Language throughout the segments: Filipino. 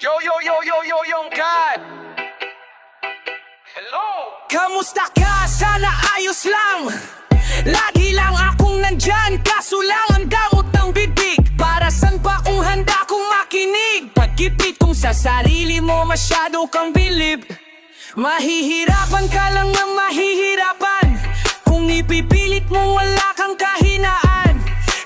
Yo, God! Hello! Kamusta ka? Sana ayos lang. Lagi lang akong nandyan, kaso lang ang damot ng bibig. Para san pa kung handa kong makinig? Pagkipit kung sa sarili mo masyado kang bilib. Mahihirapan ka lang ng mahihirapan kung ipipilit mo wala kang kahinaan.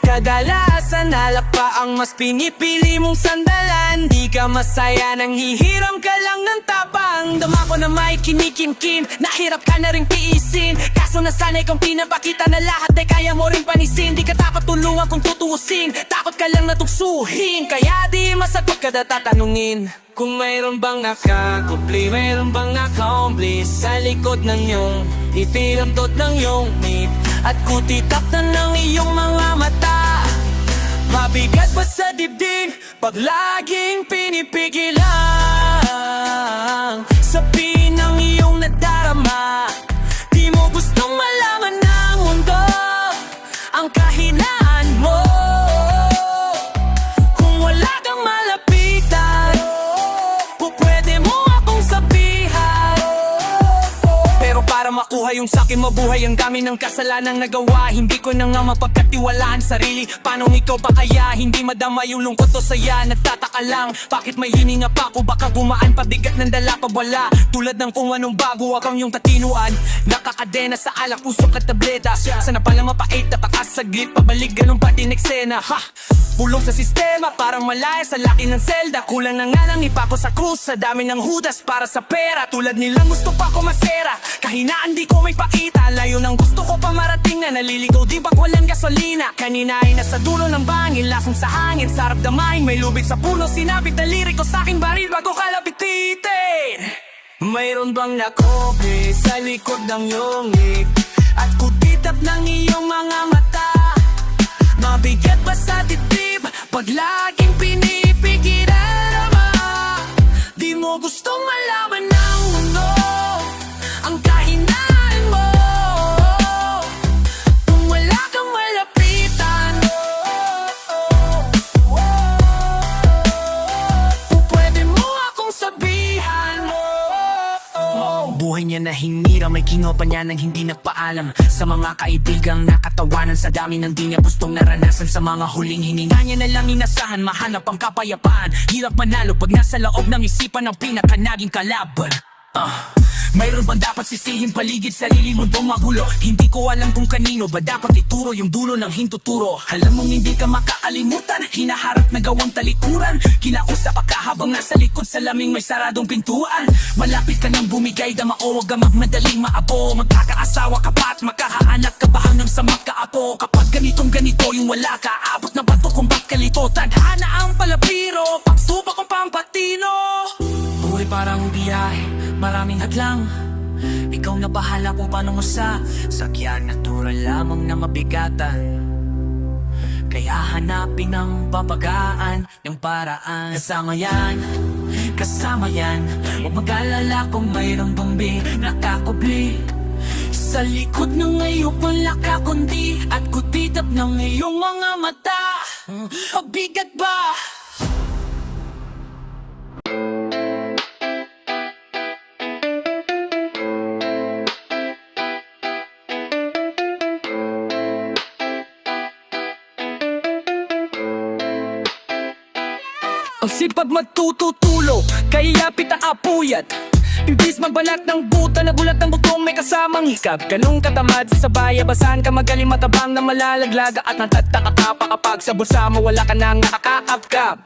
Kadalasan alak pa ang mas pinipili mong sandalan. Di ka masaya nang hihiram ka lang ng tapang. Dama ko na may kinikimkim, nahirap ka na rin tiisin. Kaso nasanay kang pinapakita na lahat ay kaya mo rin panisin. Di ka takot tulungan kung tutuusin, takot ka lang natuksuhin. Kaya di masagot ka na tatanungin kung mayroon bang nakakupli, mayroon bang accomplish sa likod ng iyong itiramdot ng iyong meat. At kutitap na ng iyong mga mata. Mabigat ba sa dibdib pag laging pinipigilan? Sabihin ng iyong nadarama, di mo gustong malaman ng mundo ang kahinaan mo. Kung wala kang malapitan, pupwede mo akong sabihan. Pero para makuha yung sakin mabuhay, ang dami ng kasalanang nagawa. Hindi ko na nga mapagkatiwalaan sarili. Paano ikaw ba kaya hindi madama yung lungkot o saya? Nagtataka lang, bakit may hininga pa ako? Baka gumaan pabigat ng dala pa wala. Tulad ng kung anong bago akang yung katinuan. Nakakadena sa alak, usok at tableta. Sana pala mapait at akasaglit. Pabalik ganun pa din eksena. Ha! Pulong sa sistema, parang malaya sa laki ng selda. Kulang na nga lang ipako sa krus, sa dami ng hudas para sa pera. Tulad nilang gusto pa ko masera, kahinaan di ko may pakita. Layo ng gusto ko pa marating na naliligaw di bak walang gasolina. Kanina ay nasa dulo ng bangin, lasong sa hangin, sarap damahin. May lubid sa puno, sinapit na lirik ko sa'kin baril bago ka lapitin. Mayroon bang nakopi sa likod ng iyong ngig? At kutitap ng iyong mga mata. Mabigat ba sa dibdib pag laging pinipigilan mo? Di mo gustong malaman ng mundo ang kahinaan mo. Kung wala kang malapitan, pwede mo akong sabihan mo. Buhay niya na hinira, may kinopa niya nang hindi nagpaalam. Sa mga kaibigang nakatawanan, sa dami ng di niya gustong naranasan. Sa mga huling hininga niya na lang inasahan, mahanap ang kapayapaan. Hirap manalo pag nasa loob ng isipan ng pinakanaging kalaban. Mayroon bang dapat sisihin paligid sarili mo dong magulo? Hindi ko alam kung kanino ba dapat ituro yung dulo ng hintuturo. Alam mong hindi ka makakalimutan, hinaharap na gawang talikuran. Kinausap ka habang nasa likod sa laming may saradong pintuan. Malapit ka nang bumigay dama o wag ka magmadaling maabo. Magkakaasawa ka pa at makahaanak ka ba hanggang sa magkaapo? Kapag ganito yung wala ka, abot na bato kung ba't kalito. Tadhana ang palabiro, pagsubok ang pampatino. Buhay parang biyahe, maraming hadlang. Ikaw na bahala kung paano mo sakyan. Natural lamang na mabigatan, kaya hanapin ang papagaan ng paraan. Kasama yan. Huwag mag-alala kung mayroong bumbi nakakubli sa likod ng iyong wala kundi. At kutitap ng iyong mga mata. Bigat ba? Ang sipag matututulo, kaya pita apuyat. Imbis magbalat ng buta, nagulat ng butong may kasamang hikab. Ganong katamad sa bayabasan ka, magaling matabang na malalaglaga. At natataka ka pa kapag sa bulsa mo wala ka nang nakakapkap.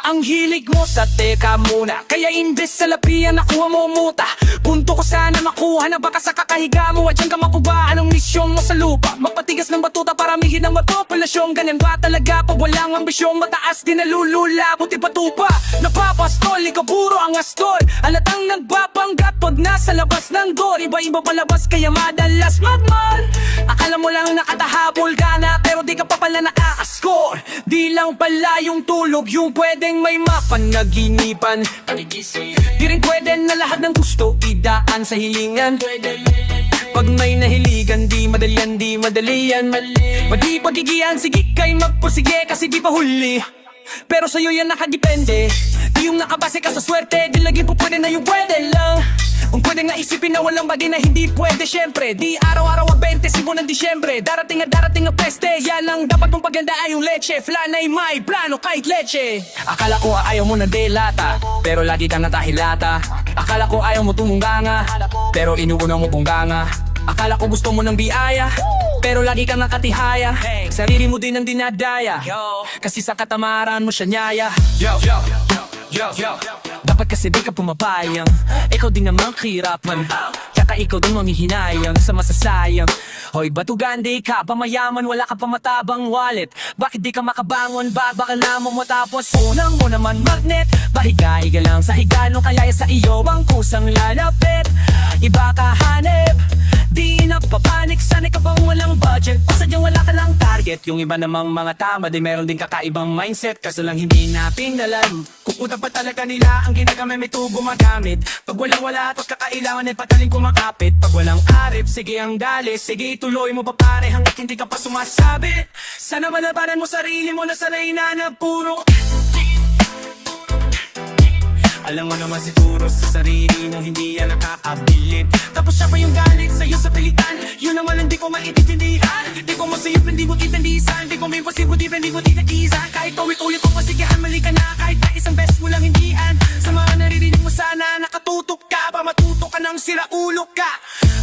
Ang hilig mo sa teka muna, kaya imbis sa lapian nakuha mo muta. Punto ko sana makuha na baka sa kakahiga mo at dyan ka makubaan ang misyon mo sa lupa. Magpatigas ng batuta, paramihin ang populasyon. Ganyan ba talaga pag walang ambisyong mataas din nalulula, buti patupa. Napapastol, ikaw puro ang astol. Alatang nagbabanggat pag nasa labas ng door. Iba-iba palabas kaya madalas magmahal. Akala mo lang nakatahabol ka na, pero di ka pa pala nakaka-score. Di lang pala yung tulog yung pwedeng may mapanaginipan. Di rin pwede na lahat ng gusto idaan sa hilingan. Pag may nahiligan, di madalian, di madalian. Madi pagigian, sige kay magpursige kasi di pa huli. Pero sa'yo yan nakadepende. Di Hindi yung nakabase ka sa swerte, di lagi po pwede na yung pwede lang. Kung pwede nga isipin na walang bagay na hindi pwede, syempre di araw-araw ang 25 ng Disyembre. Darating ang peste, yan lang dapat mong paganda ay yung leche. Flanay may plano kahit leche. Akala ko ayaw mo na delata, pero lagi kang natahilata. Akala ko ayaw mo tumunganga, pero inuunaw mo pungganga. Akala ko gusto mo ng biyaya, pero lagi kang nakatihaya. Sarili mo din ang dinadaya, kasi sa katamaran mo siya nyaya. Dapat kasi di ka pumapayang, ikaw din naman kahirapan. Tsaka ikaw din manghihinayang sa masasayang. Hoy batugan, di ka pa mayaman, wala ka pa matabang wallet. Bakit di ka makabangon, baka na mo matapos. Unang mo naman magnet, bahiga-higa lang sa higano. Kaya sa iyo ang kusang lalapit, iba ka hanep. Di napapanik, sanay ka bang walang budget o sadyang wala ka lang target. Yung iba namang mga tama, di meron din kakaibang mindset, kaso lang hindi napindalan. Kukuta pa talaga nila ang ginagamit, may tubo magamit. Pag walang wala at kakailangan ay pataling kumakapit. Pag walang arip, sige ang dali, sige ituloy mo pa pare hanggat hindi ka pa sumasabi. Sana malabanan mo sarili mo na sanay na puro. Alam mo naman siguro sa sarili mo hindi yan nakakabilib. Tapos siya pa yung galit sa'yo sa pilitan, yun naman hindi ko maintindihan. Di ko masayip, hindi mo titandisan. Di ko may pasibo, di mo titatisan. Kahit ulit-ulit kong masigahan, mali ka na. Kahit na isang beses mo lang hindihan. Sa mga naririnig mo sana, nakatutok ka pa, matuto ka ng siraulo ka.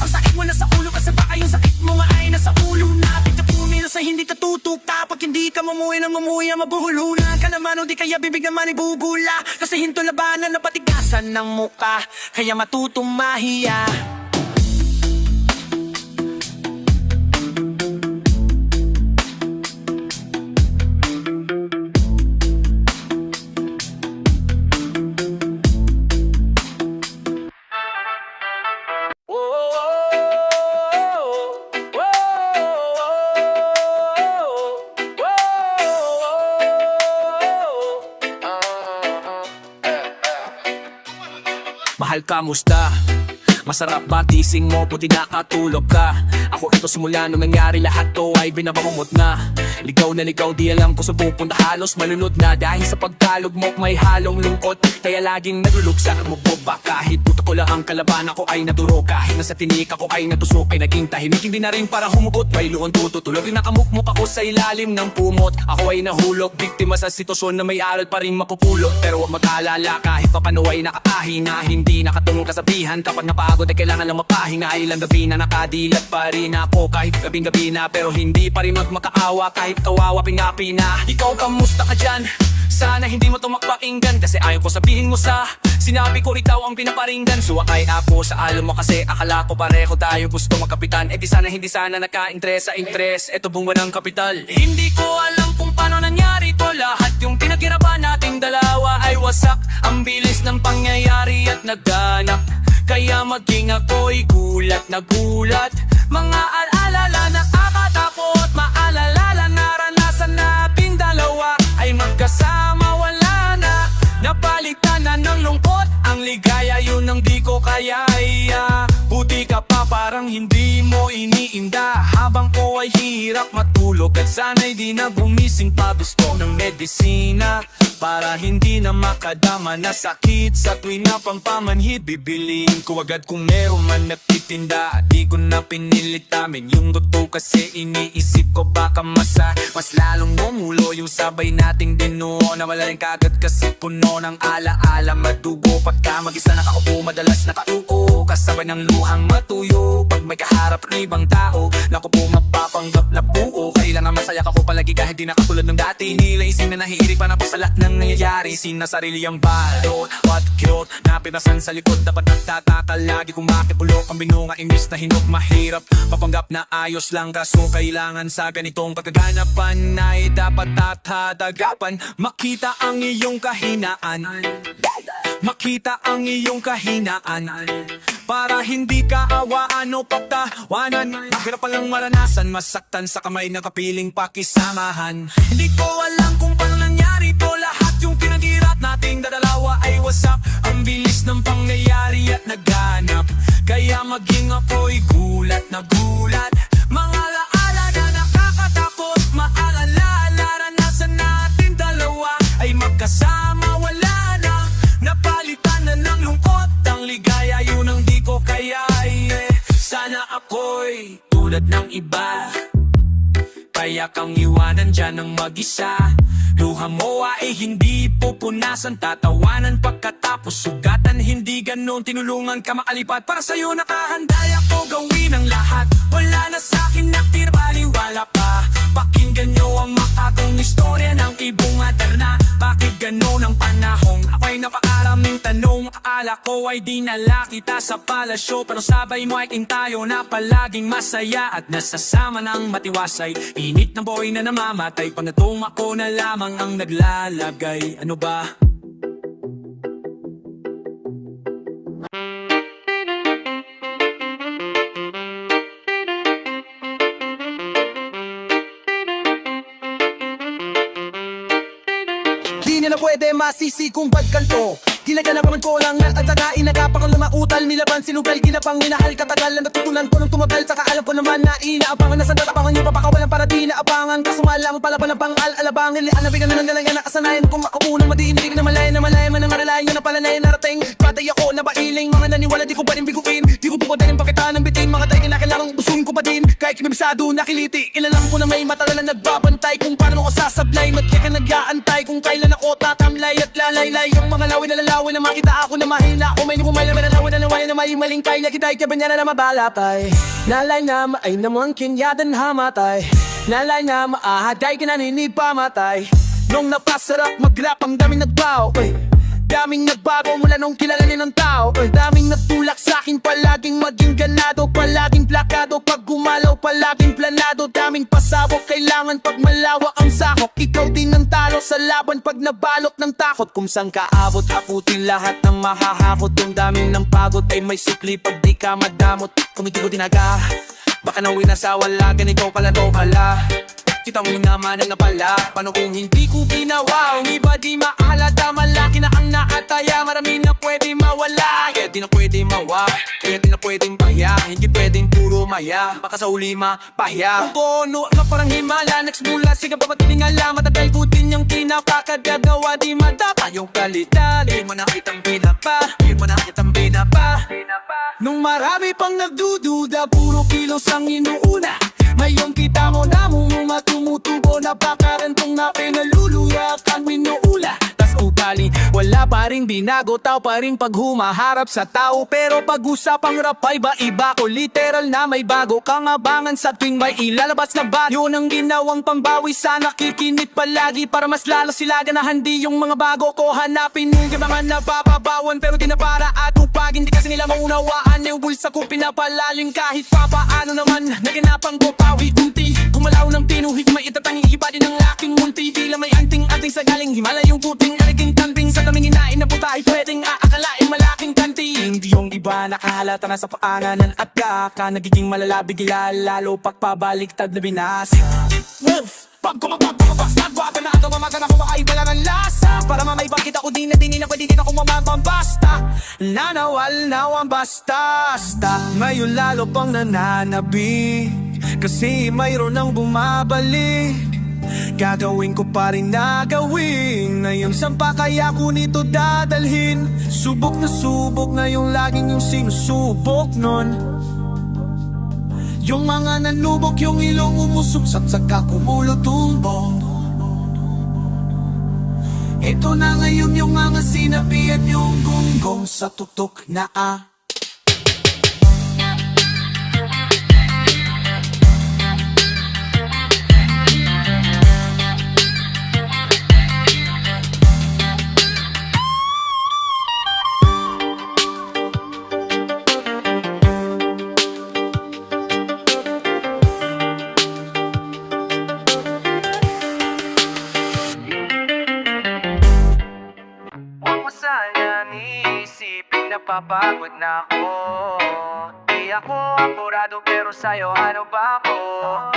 Ang sakit mo nasa ulo kasi baka yung sakit mo nga ay nasa ulo na. Pagkapumi na sa hindi ka tutok ka. Pag hindi ka mamuhay ng mamuhay, mabuhulunan ka naman o di kaya bibig naman ibubula. Kasi hinto labanan na patigasan ng muka, kaya matutong mahiya. Mahal ka, musta? Masarap ba tising mo, puti nakatulog ka? Ako ito simula nung nangyari lahat to ay binabangungot na. Ligaw na ligaw, di alam ko sa pupunta, halos malunod na. Dahil sa pagtalog mo may halong lungkot, kaya laging naluluksa mo ba? Kahit puto ko lang ang kalaban, ako ay naturo. Kahit nasa tinik ako ay natusok, ay naging tahimik. Hindi na rin para humugot, may luon tututulog. Nakamukmuk ako sa ilalim ng pumot. Ako ay nahulog, biktima sa sitwasyon na may aral pa rin mapupulot. Pero huwag mag-alala, kahit papano ay nakakahina. Hindi nakatulong kasabihan, kapag napagod ay kailangan lang mapahinga. Ilang gabi na nakadilat pa rin ako, kahit gabing-gabi na. Pero hindi pa rin magmakaawa, kahit kawawa pingapi na. Ikaw kamusta ka dyan? Sana hindi mo ito makpakinggan, kasi ayaw ko sabihin mo sa sinabi ko ikaw ang pinaparinggan. Suwakay ako sa alam mo kasi akala ko pareho tayo gusto magkapitan. Eh di sana hindi sana nagka-interest sa interest, eto bunga ng kapital. Hindi ko alam kung paano nangyari to lahat. Yung pinaghirapan nating dalawa ay wasak. Ang bilis ng pangyayari at nagganap, kaya maging ako'y gulat na gulat. Mga alala nakakatakot, maalala naranasan natin dalawa ay magkasama, wala na. Napalitan na ng lungkot, ang ligaya yun ang di ko kaya. Buti ka pa parang hindi mo iniinda, habang ko ay hirap matulog at sana'y di na gumising pa. Gusto ng medisina para hindi na makadama na sakit. Sa tuwing na pampamanhid, bibiliin ko agad kung meron man nagtitinda. Di ko na pinilit amin yung totoo kasi iniisip ko baka mas lalong mumulo yung sabay nating dinuo. Na wala rin kagad kasi puno ng alaala, madugo. Pagka mag-isa nakaupo, madalas nakaupo kasabay ng luhang matuyo. Pag may kaharap ng ibang tao, naku po mapapanggap na buo. Kailangan masaya ka ko palagi kahit di nakatulad ng dati. Nila ising na nahihirig pa na po sa lahat ng nangyayari. Sinasarili ang balot, what cute na pinasan sa likod. Dapat nagtataka lagi kung makipulok ang binunga, imbis na hinog. Mahirap papanggap na ayos lang, kaso kailangan sa ganitong kaganapan ay dapat tatadagapan. Makita ang iyong kahinaan, makita ang iyong kahinaan, para hindi ka awaan o pagtawanan. Mahirap palang maranasan, masaktan sa kamay na kapiling pakisamahan. Hindi ko alam kung paano nangyari to lahat. Yung pinaghirap nating dadalawa ay wasak. Ang bilis ng pangyayari at nagganap, kaya maging ako'y gulat na gulat. Mga alaala na nakakatakot, maalala naranasan natin dalawa ay magkasama, wala na. tulad ng iba. Kaya kang iwanan dyan ng mag-isa. Luha mo ay hindi pupunasan, tatawanan pagkatapos sugatan. Hindi ganun, tinulungan ka makalipat. Para sa'yo nakahanday ako gawin ang lahat. Wala na sa'kin naktir, baliwala pa. Pakinggan nyo ang makatong istorya ng ibong Adarna. Bakit ganun ang panahon? Ako'y napakaraming tanong. Akala ko ay dinala kita sa palasyo, pero sabay mo ay tayo na palaging masaya at nasasama ng matiwasay. Init ng buhay na namamatay, panatong ako na lamang ang naglalagay. Ano ba? Di nila pwede masisi kung ba't ganto. Ginaganapan ko lang at tagain, nagapang lumautal. Nilaban, sinugal, ginapang, minahal, katagal. Natutunan ko nung tumagal, saka alam ko naman na inaabangan. Nasa datapangan nyo, papakawalan para di naabangan. Kaso malamang pala ng pangal-alabangin. Lianabigan na ng galang yan, nakasanayan kung ako unang madiinig na malaya man ang maralayan nyo na pala na yan narating. Patay ako na bailing, mga naniwala di ko pa rin biguin. Di ko po din pakita ng bitin, mga tayo kinakailangang ubusun ko pa din. Kahit kimibisado, nakiliti, ilalam ko na may mata na nagbabantay. Kung paano ko sasablay, mat ka nag-aantay. Kung kailan ako tatamlay at lalaylay. Yung mga lawin na lalawin na makita ako na mahina. Kung may nukumay na manalawin na nawain na may maling kay nakitay ka ba niya na mabalapay. Nalay na maay namang kinyadan hamatay. Nalay na maahaday ka na ninipamatay. Nung napasarap mag-rap ang daming nagbaw. Daming nagbago mula nung kilalanin ng tao. Daming nagtulak sa'kin, palaging maging ganado. Palaging plakado, pag gumalaw palaging planado. Daming pasabog, kailangan pag malawak ang sakop. Ikaw din ang talo sa laban pag nabalot ng takot. Kung saan ka abot, haputin lahat ng mahahakot. Yung daming ng pagod ay may sukli pag di ka madamot. Kung hindi ko tinaga, baka nawin na sa wala, ganito pala to pala. Kita mo naman ang napala. Paano kung hindi ko ginawa? Ang iba di maalala, malaki na ang naataya. Marami na pwede mawala, kaya di na pwede mawa. Kaya di na pwedeng pahya, hindi pwedeng puro maya. Baka sa uli mapahya. Kung ano ka parang himala, next mula siga pa patingala. Matagal ko din yung kinapakagagawa, di madapa yung kalidad. Di mo nakitang binapa, di mo nakitang binapa. Nung marami pang nagdududa, puro kilos ang inuuna. Ngayon kita mo na mumuma, tumutubo na pakarantong na pinaluluya kang minuula. Tas ugali, wala pa rin binago, tao pa rin pag humaharap sa tao. Pero pag-usapang rap ay iba ko, literal na may bago kang abangan sa tuwing may ilalabas na ba. Yun ang ginawang pangbawi sa nakikinit palagi, para mas lalo sila ganahan di yung mga bago ko hanapin. Yung mga napapabawan pero di na para at upag, hindi kasi nila maunawaan. Yung bulsa ko pinapalalim kahit papaano naman. Naginapang ko pawi unti, kumalaw ng pinuhig, may itatanging iba din ang laking munti. Tila may anting-anting sa galing himala yung puting aliging tanting. Sa daming hinain na puta ay pwedeng aakalain malaking kanti. Hindi yung iba nakahalata na sa paanganan at gaka, nagiging malala bigla lalo pagpabaliktad na binasa. Wolf! Pag kumababababastag, waka na ito, mamagan ako makaiba ng lasa. Para mamaibang kita ko din na pwede din ako mamabambasta. Nanawal na ang basta-sta, ngayon lalo pang nananabik, kasi mayroon nang bumabalik. Gagawin ko pa rin na gawin, ngayon saan pa kaya ko nito dadalhin? Subok na yung laging yung sinusubok nun. Yung mga nanubok, yung ilong umusok, saka kumulutumbong. Ito na ngayon yung mga sinabi at yung gunggong sa tutok na napapagod na ako. Di ako apurado pero sa'yo ano ba ako?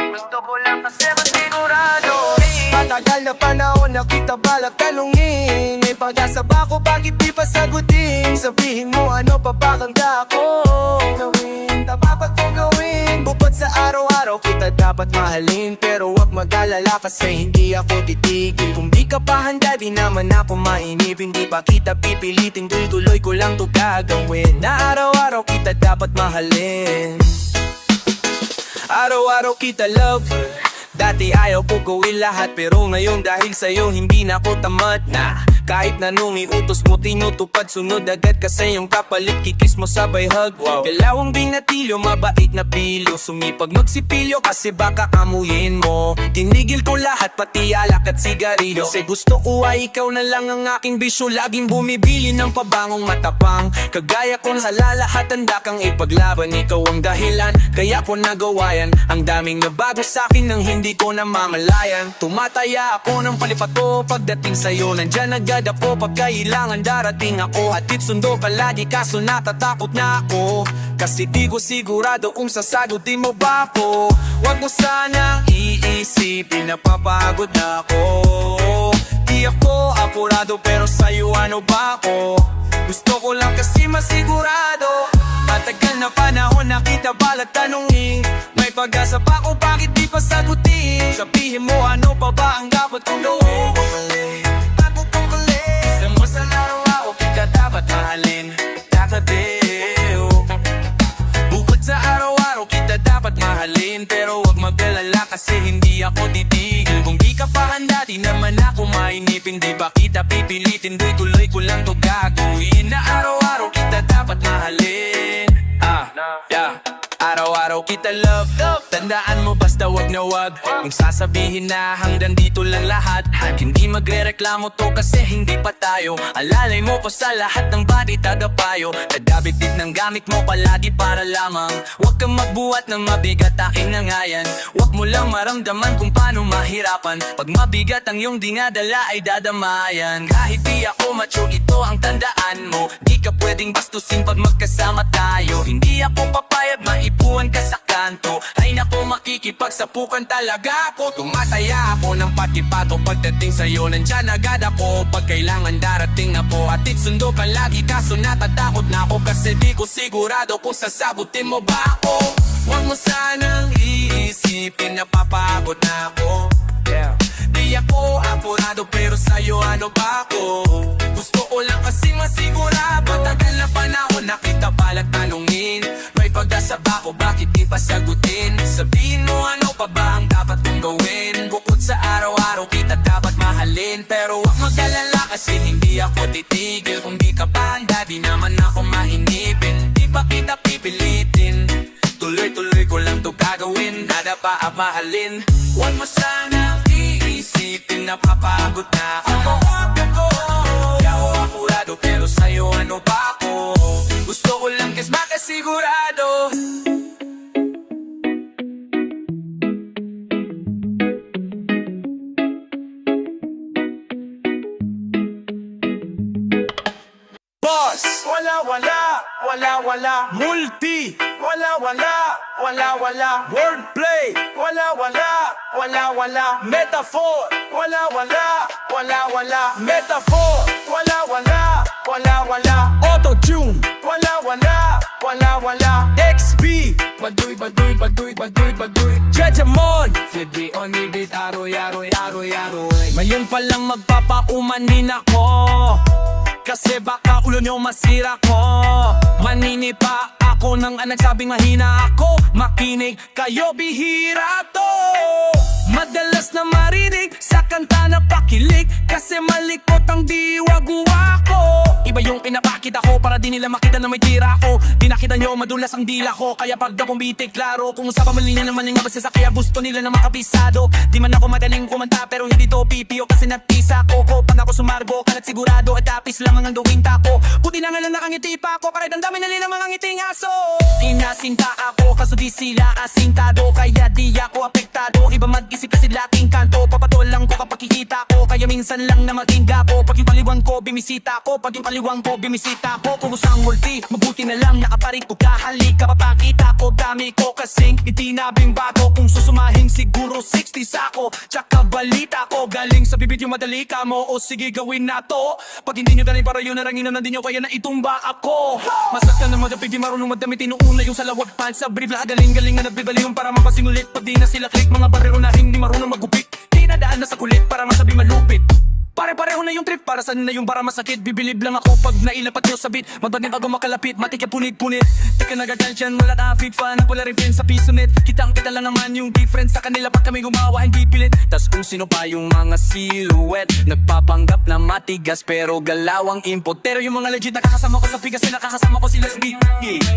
Gusto ko lang kasi masigurado. Matagal na panahon na kita balak talungin. May pag-asa ba ako, bakit di pa sagutin? Sabihin mo ano pa ba kanda ako gawin? Dapat ko gawin. Bukod sa araw-araw kita dapat mahalin, pero wag mag-alala kasi hindi ako titigil. Kung di ka pa handa di naman ako mainip. Hindi pa kita pipilitin, tuloy ko lang to gagawin. Na araw-araw kita dapat mahalin. Araw-araw kita love. Dati ayaw ko gawin lahat, pero ngayon dahil sa'yo hindi na ako tamad na. Kahit na nung iutos mo tinutupad, sunod agad kasi yung kapalit, kikis mo sabay hug. Kalawang binatilyo, mabait na pilo, sumipag magsipilyo kasi baka amuyin mo. Tinigil ko lahat pati alak at sigarilyo, kasi gusto ko ay ikaw na lang ang aking bisyo. Laging bumibili ng pabangong matapang, kagaya ko sa lalahat handa kang ipaglaban. Ikaw ang dahilan kaya ko nagawa yan. Ang daming nabago sa'kin nang hindi ko namamalayan. Tumataya ako ng palipato pagdating sa'yo, nandyan agad ako pag kailangan darating ako. Hatid sundo palagi kaso natatakot na ako, kasi di ko sigurado kung sasagutin mo ba ako. Huwag mo sanang iisipin, napapagod na ako. Di ako apurado pero sa'yo ano ba ako? Gusto ko lang kasi masigurado. Matagal na panahon na kita balat tanungin, may pag-asa pa ko bakit di pa sagutin? Sabihin mo ano pa ba ang dapat kong gawin? Isang mo sa araw-araw kita dapat mahalin, kakadiw. Bukod sa araw-araw kita dapat mahalin, pero wag mag-alala kasi hindi ako titigil. Kung di ka pa handa di naman ako mainipin, di ba kita pipilitin, tuloy ko lang to gagawin. Na araw-araw kita dapat mahalin. Yeah. Araw-araw kita love. Tandaan mo basta wag na wag, kung sasabihin na hanggang dito lang lahat, hindi magre-reklamo to kasi hindi pa tayo. Alalay mo pa sa lahat ng body tagapayo, nagabit-bit ng gamit mo palagi para lamang. Wag kang magbuhat ng mabigat, akin na nga yan. Wag mo lang maramdaman kung paano mahirapan, pag mabigat ang iyong dinadala ay dadamayan. Kahit di ako macho, ito ang tandaan mo, di ka pwedeng bastusin pag magkasama tayo. Hindi ako papayag maipuan ka sa kanto, ay nako makikipagsapukan talaga ako. Tumataya ako ng patipato pagdating sa'yo, nandyan agad ako pag kailangan darating ako. Atid sundo ka lagi kaso natatakot na ako, kasi di ko sigurado kung sasagutin mo ba ako. Huwag mo sanang iisipin, napapagod na ako. Di ako apurado pero sa'yo ano ba ako? Gusto ko lang kasi masigurado. Matagal na panahon na kita balat tanungin, may pag-asa ba ko bakit di pa sagutin? Sabihin mo ano pa ba ang dapat kong gawin? Bukod sa araw-araw kita dapat mahalin, pero wag mag-alala kasi hindi ako titigil. Kung di ka pa handa di naman ako mainipin, di pa kita pipilitin, tuloy-tuloy ko lang to gagawin. Nada pa ang mahalin. Huwag mo sanang iisipin, napapagod na ako. Di ako apurado pero sa'yo ano ba ako? Gusto ko lang kasi makasigurado. Boss! Wala. Multi! Wala. Wordplay! Wala. Metaphor! Wala. Metaphor! Wala. Auto-tune! Wala. XP! Baduy. Jejemon! Fidri on me beat, aroy. Ngayon palang magpapauman din ako, kasi baka ulo nyo masira ko. Maninipa ako ng nagsabing mahina ako. Makinig kayo, bihira to. Madalas na marinig sa kanta na pakilig, kasi malikot ang diwa-guwa ko. Iba yung pinapakita ko para di nila makita na may tira ko. Di nakita nyo madulas ang dila ko, kaya pag akong bitik klaro kung sa pamilya naman yung nabasa, kaya gusto nila na makapisado. Di man ako madaling kumanta pero hindi to PPO kasi napisa ko. Pag ako sumarbo kalat sigurado at tapis lamang ang gawin tako. Puti na nga lang nakangiti pa ako, kahit ang dami na nila mga ngiting aso. Inasinta ako kaso di sila asintado, kaya di ako apektado. Iba mag-isip kasi laking kanto, papatol lang ko kapag kikita ko, kaya minsan lang na maging gapo. Pag yung paliwang ko bimisita ko, kung usang multi, mabuti na lang nakaparito ka. Halika papakita ko, dami ko kasing itinabing bato. Kung susumahin siguro 60 sako, tsaka balita ko galing sa bibig yung madali ka mo. O sige gawin na to, pag hindi nyo galing para yun narangin na din nyo, kaya na itumba ako. Masaktan na madapig di marunong madamit, inuuna yung salawag pan sa brief. Galing na nagbibaliw para mapasingulit, pag di na sila click, mga barero na hindi marunong magupit, di nadaan na sa kulit para masabi malupit. Pare-pareho na yung trip, para saan na yung bara masakit. Bibilib lang ako pag nailapat yung sabit. Magbating bago makalapit, matik yung punit-punit. Teka nagagansyan, wala na fit fan. Wala rin fin sa piso net. Kitang-kita lang naman yung difference sa kanila pag kami gumawa, hindi pilit. Tas kung sino pa yung mga silhouette, nagpapanggap na matigas pero galawang import. Pero yung mga legit nakakasama ko sa pigas, nakakasama ko sila sa beat.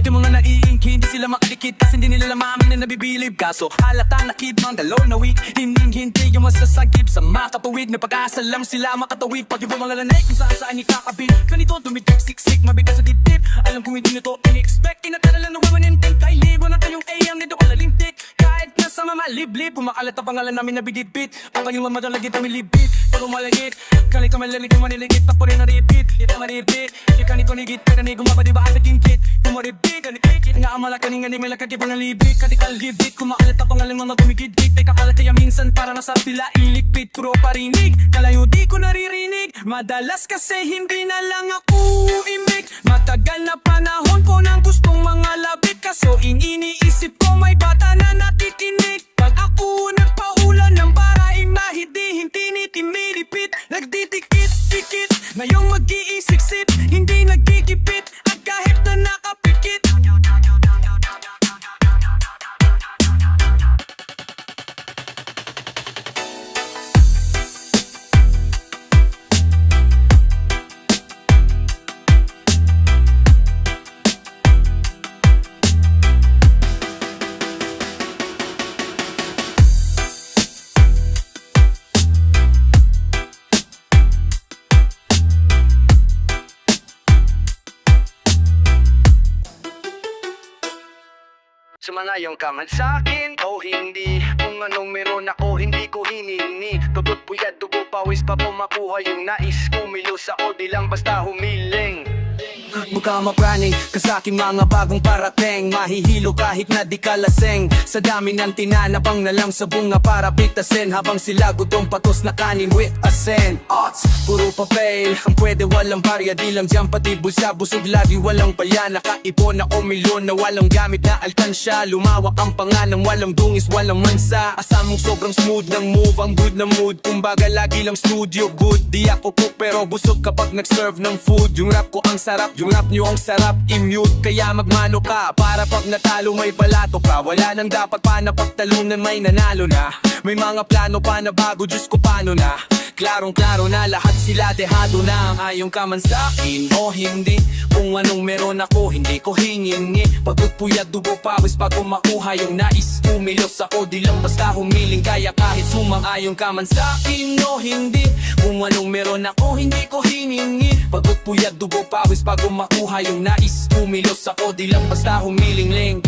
Yung mga naiingki, hindi sila makadikit. Kasi hindi nila maamin na nabibilib. Kaso halata na kid, mang dalaw na week. Hindi yung masasagip sa makatuwid. Na pag-asa lang sila makatawid. Pag yung mga lanay kung saan ikakabit. Ganito tumitik, siksik, mabigat sa dibdib. Alam kong hindi nito in-expect. Inatala lang na wawanintik. Kahit libo na tayong AM, nito kalalintik. Kahit nasa mamaliblib, pumakalat ang pangalan namin na bidibit. Ang kanyang mamadalagit na milibit. Pag umalagit, kalit ka malalig yung maniligit. Tapos rin na-repeat, ito maripit. Siya kanito nigit, pero ni gumabadi ba at nagingkit. Tumaripit, kanikit, nga amala kaning nga may lakagip ng libit. Katikal libit, kumakalat ang pangalan mga tumigid-git. May kakalat kaya minsan para nasa pila ilikpit. Puro parinig, kalayo di ko naririnig. Madalas kasi hindi na lang ako imik. Matagal na panahon ko nang gustong mga labit. Kaso iniisip ko may bata na nakikinig. Pag ako nagpaulan ng paraing mahidihin, tinitimilipit. Nagdidikit-dikit, ngayong mag-iisiksip. Hindi nagkikipit, at kahit na nakapikit. Sumanayong ka man sa'kin o hindi. Kung anong meron ako hindi ko hiningi. Tutot puyat dugo pawis pa po makuha yung nais. Kumilos ako di lang basta humiling. Mukha mapraning ka sa aking mga bagong parating. Mahihilo kahit na di ka laseng. Sa dami ng tinanapang na lang sa bunga para pitasin. Habang sila gutong patos na kanin with asin. Ots, puro papel, ang pwede walang barya. Di lang dyan pati bulsa, busog lagi walang palya. Nakaipon ako milyon na walang gamit na alkansya. Lumawak ang pangalan, walang dungis, walang mansa. Asamong sobrang smooth ng move, ang good na mood. Kumbaga lagi lang studio good. Di ako cook pero busog kapag nag-serve ng food. Yung rap ko ang sarap, yung rap nyo ang sarap i-mute. Kaya magmano ka para pag natalo may balato ka. Wala nang dapat pa na pagtalunan, may nanalo na. May mga plano pa na bago, Diyos ko paano na. Klarong-klaro na lahat sila dehado na. Ayon ka man sa'kin o hindi. Kung anong meron ako hindi ko hiningi. Pagod puyat dugo pawis pag makuha yung nais. Umilos ako di lang basta humiling. Kaya kahit sumang-ayon ka man sa'kin o hindi. Kung anong meron ako hindi ko hiningi. Pagod puyat dugo pawis pag makuha yung nais. Umilos ako di lang basta humiling.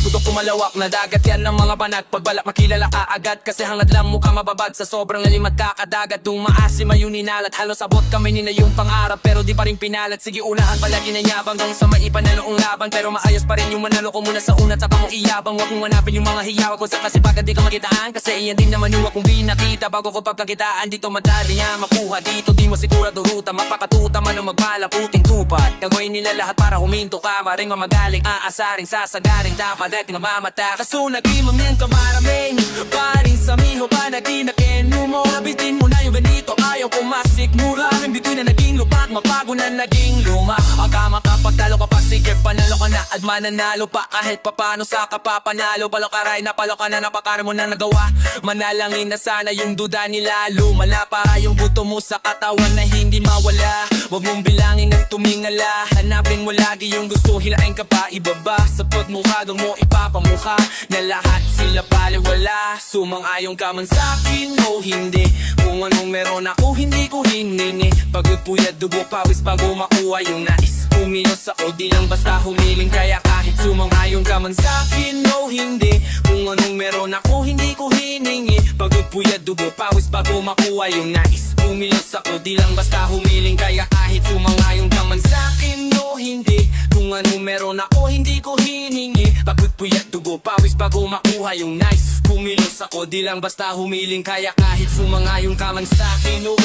Tutok kumalawak na dagat yan ng mga banat. Pagbalak makilala ka agad kasi hangad lang mukha mababad. Sa sobrang lalim at kakadagat dumaasim ayun ninalat. Halos abot kami nina yung pangarap pero di pa rin pinalat. Sige unahan palagi na yabang hanggang sa maipanalo ang laban. Pero maayos pa rin yung manalo ko muna sa una. Saka mong iyabang, wag mong hanapin yung mga hiyaw ko. Sa kasi pagkat di ka makitaan kasi iyan din naman yung akong binakita. Bago ko pagkakitaan dito madali niya makuha. Dito di mo sigurado ruta, mapakatuta man o magbala puting tupat. Gagawin nila lahat para huminto ka. Maring mamagaling, aasaring, sasagaring. Dapat ay tinamamata. Kaso nag-imamyan ka maraming paring sa miho pa nagtinakenu mo. Nabitin mo na yung ganito, ayaw pumasik mura. Hindi na naging lupak, mapago na naging luma. Aga makapagtalo ka pa, sige panalo ka na. At mananalo pa kahit papano sa kapapanalo. Palo ka ray, napalo ka na, napakara mo na nagawa. Manalangin na sana yung duda nila. Lumala para yung buto mo sa katawan na hindi mawala. Huwag mong bilangin at tumingala. Hanapin mo lagi yung gusto, hilain ka pa ibaba. Sa pagmukha doon mo ipapamukha na lahat sila baliwala. Sumang-ayon ka man sa'kin o hindi. Kung anong meron ako hindi ko hiningi. Pagod puyat dugo pawis bago makuha yung nais. Umilos ako di lang basta humiling. Kaya kahit sumang-ayon ka man sa'kin o hindi. Kung anong meron ako hindi ko hiningi. Pagod puyat dugo pawis bago makuha yung nais. Umilos ako di lang basta humiling. Kaya kahit sumang-ayon ka man sa'kin o hindi. Kung anong meron ako hindi ko hiningi. Pagod puyat dugo pawis bago makuha yung nice. Kumilos ako di lang basta humiling. Kaya kahit sumang-ayon ka man sa'kin oo.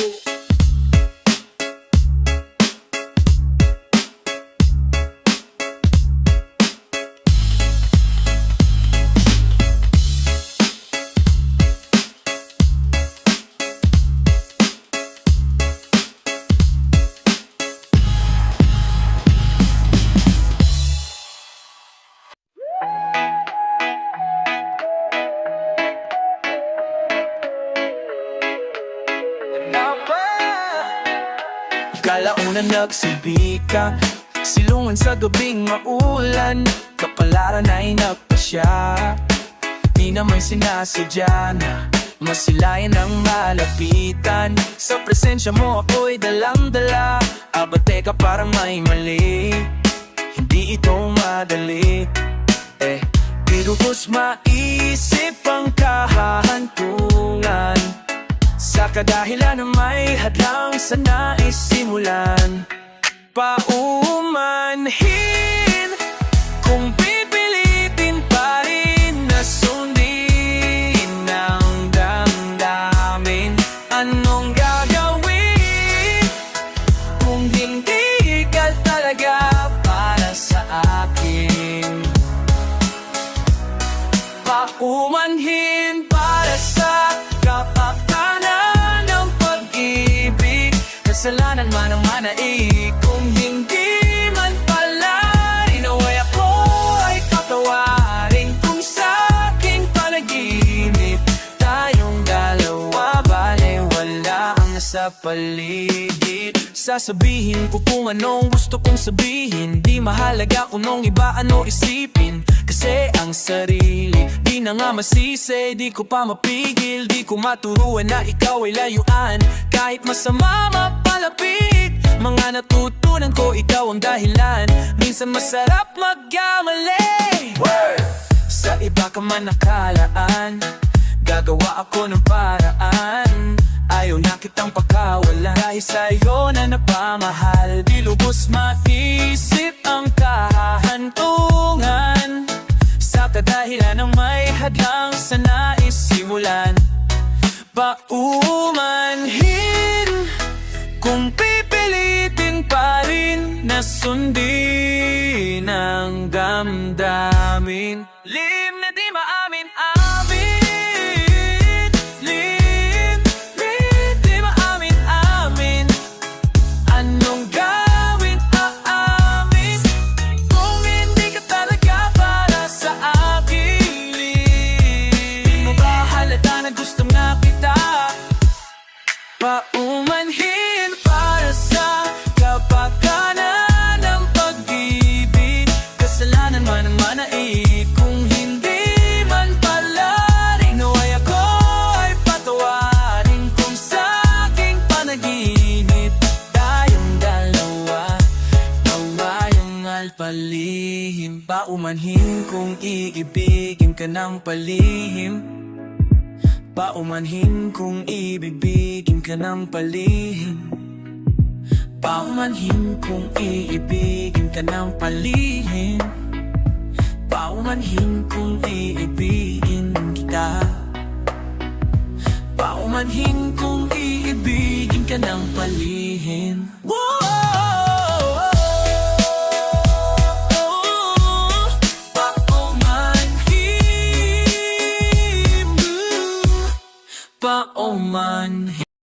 Kalaunan nagsilbi ka, silungan sa gabing maulan, kapalaran ay nagpasya. Di naman sinasadya na masilayan ang malapitan. Sa presensya mo ako'y dalang-dala. Aba teka parang may mali, hindi ito madali. Di lubos maisip ang kahahantungan, sa kadahilan na may hadlang sa naisimulan. Paumanhin kung pipilitin pa rin na sundin ang damdamin. Anong gagawin kung hindi ka talaga para sa akin? Paumanhin para sa kapakanan ng pag-ibig. Kasalanan man ang manaig, kung hindi man pala inaway ako ay tatawarin. Kung sa aking panaginip tayong dalawa, bale wala ang nasa paligid. Sasabihin ko kung anong gusto kong sabihin, di mahalaga kung nung iba ano isipin. Kasi ang sarili di na nga masisi, di ko pa mapigil. Di ko maturuan na ikaw ay layuan, kahit masama mapalapit. Mga natutunan ko, ikaw ang dahilan. Minsan masarap magkamali. Sa iba ka man nakalaan, gagawa ako ng paraan. Ayaw na kitang pagkawalan, dahil sa'yo na napamahal. Di lubos maisip ang kahantungan, sa kadahilan ng may hadlang sa naisimulan. Paumanhin kung pipilitin pa rin na sundin ang damdamin. Lim na di maamin, amin. Lim di maamin, amin. Anong gawin, aamin kung hindi ka talaga para sa akin? Di mo ba halata na gusto nga kita? Paumanhin para sa kapakanan ng pag-ibig. Kasalanan man ang manaig, kung hindi man pala inaway ako ay patawarin. Kung sa aking panaginip tayong dalawa, nawayang alpalihim. Paumanhin kung iibigin ka ng palihim. Paumanhin kung ibibigin ka ng palihim. Paumanhin kung iibigin ka ng palihim. Paumanhin kung iibigin kita. Paumanhin kung iibigin ka ng palihim.